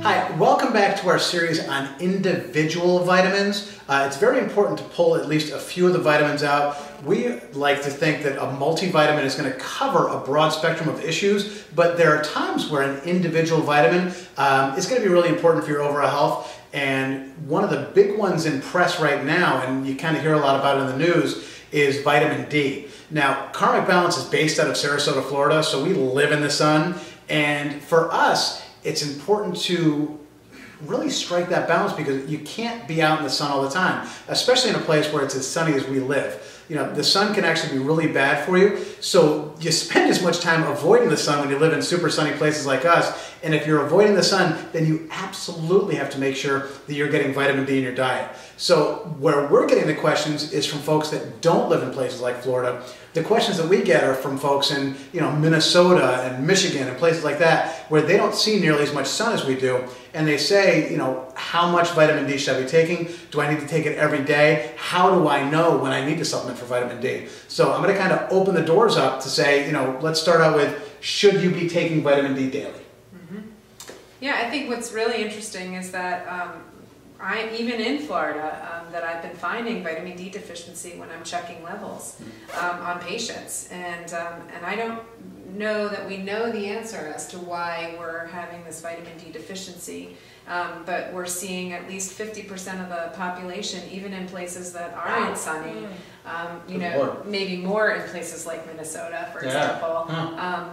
Hi, welcome back to our series on individual vitamins. It's very important to pull at least a few of the vitamins out. We like to think that a multivitamin is going to cover a broad spectrum of issues, but there are times where an individual vitamin is going to be really important for your overall health. And one of the big ones in press right now, and you kind of hear a lot about it in the news, is vitamin D. Now, Karmic Balance is based out of Sarasota, Florida, so we live in the sun. And for us, it's important to really strike that balance because you can't be out in the sun all the time, especially in a place where it's as sunny as we live. You know, the sun can actually be really bad for you, so you spend as much time avoiding the sun when you live in super sunny places like us, and if you're avoiding the sun, then you absolutely have to make sure that you're getting vitamin D in your diet. So where we're getting the questions is from folks that don't live in places like Florida. The questions that we get are from folks in, Minnesota and Michigan and places like that where they don't see nearly as much sun as we do, and they say, how much vitamin D should I be taking? Do I need to take it every day? How do I know when I need to supplement for vitamin D? So I'm going to kind of open the doors up to say, let's start out with, should you be taking vitamin D daily? Mm-hmm. Yeah, I think what's really interesting is that even in Florida, that I've been finding vitamin D deficiency when I'm checking levels on patients, and I don't know that we know the answer as to why we're having this vitamin D deficiency, but we're seeing at least 50% of the population, even in places that aren't sunny, maybe more in places like Minnesota, for example,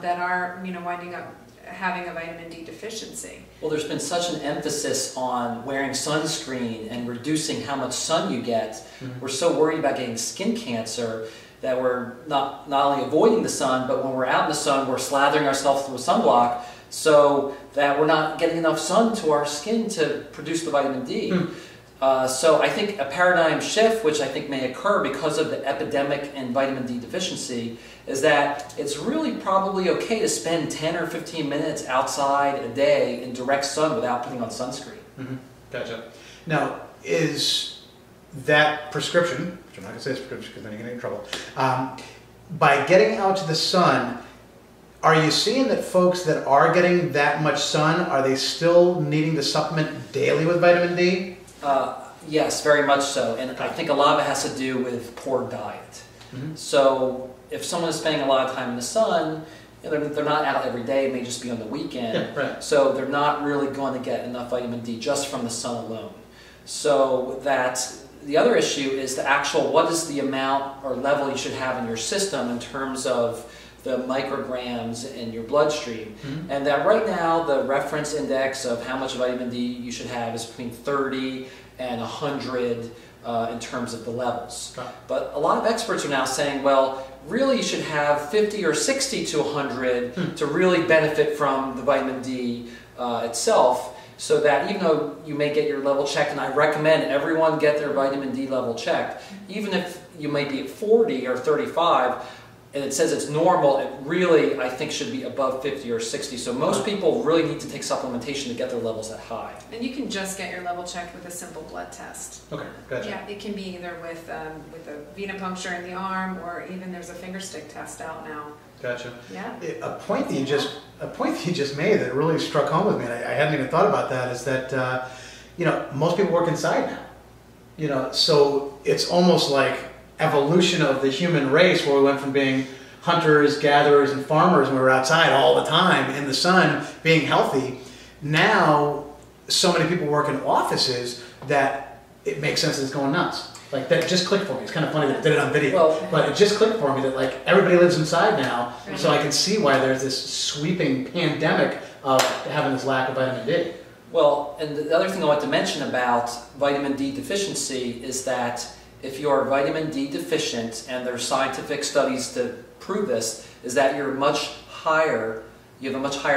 that are winding up having a vitamin D deficiency. Well, there's been such an emphasis on wearing sunscreen and reducing how much sun you get. Mm-hmm. We're so worried about getting skin cancer that we're not only avoiding the sun, but when we're out in the sun, we're slathering ourselves with sunblock so that we're not getting enough sun to our skin to produce the vitamin D. Mm-hmm. So I think a paradigm shift, which I think may occur because of the epidemic in vitamin D deficiency, is that it's really probably okay to spend 10 or 15 minutes outside a day in direct sun without putting on sunscreen. Mm-hmm. Gotcha. Now, is that prescription, which I'm not going to say it's prescription because then you're going to get in trouble, by getting out to the sun, are you seeing that folks that are getting that much sun, are they still needing to supplement daily with vitamin D? Yes, very much so, and I think a lot of it has to do with poor diet. Mm-hmm. So if someone is spending a lot of time in the sun, they're not out every day, it may just be on the weekend, yeah, right. So they're not really going to get enough vitamin D just from the sun alone. So the other issue is the actual, what is the amount or level you should have in your system in terms of the micrograms in your bloodstream. Mm-hmm. And that right now the reference index of how much vitamin D you should have is between 30 and 100 in terms of the levels. Right. But a lot of experts are now saying, well, really you should have 50 or 60 to 100 to really benefit from the vitamin D itself, so that even though you may get your level checked, and I recommend everyone get their vitamin D level checked, even if you might be at 40 or 35, and it says it's normal, it really, I think, should be above 50 or 60. So most people really need to take supplementation to get their levels that high. And you can just get your level checked with a simple blood test. Okay, gotcha. Yeah, it can be either with a venipuncture in the arm, or even there's a finger stick test out now. Gotcha. Yeah. A point that you just made that really struck home with me, and I hadn't even thought about that, is that most people work inside now. So it's almost like evolution of the human race, where we went from being hunters, gatherers, and farmers, and we were outside all the time in the sun, being healthy. Now, so many people work in offices that it makes sense that it's going nuts. Like, that just clicked for me. It's kind of funny that I did it on video, but it just clicked for me that, like, everybody lives inside now, so I can see why there's this sweeping pandemic of having this lack of vitamin D. Well, and the other thing I want to mention about vitamin D deficiency is that if you are vitamin D deficient, and there are scientific studies to prove this, is that you have a much higher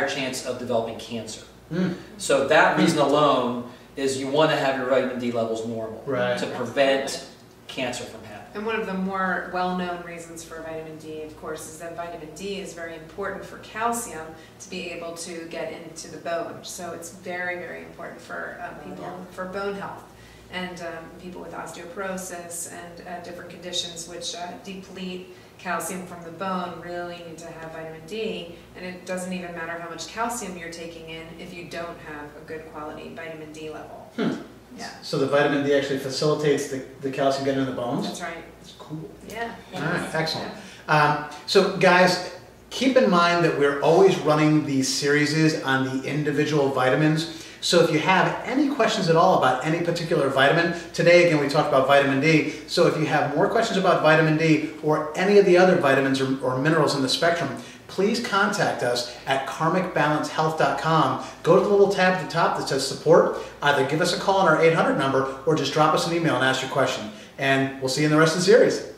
chance of developing cancer. Mm. So that reason alone is you want to have your vitamin D levels normal, right, to prevent cancer from happening. And one of the more well-known reasons for vitamin D, of course, is that vitamin D is very important for calcium to be able to get into the bone. So it's very, very important for people for bone health. And people with osteoporosis and different conditions which deplete calcium from the bone really need to have vitamin D, and it doesn't even matter how much calcium you're taking in if you don't have a good quality vitamin D level. Yeah. So the vitamin D actually facilitates the calcium getting in the bones? That's right. That's cool. Yeah. All right, excellent. So guys, keep in mind that we're always running these series on the individual vitamins. So if you have any questions at all about any particular vitamin, today again we talked about vitamin D, so if you have more questions about vitamin D or any of the other vitamins or minerals in the spectrum, please contact us at karmicbalancehealth.com. Go to the little tab at the top that says support, either give us a call on our 800 number or just drop us an email and ask your question. And we'll see you in the rest of the series.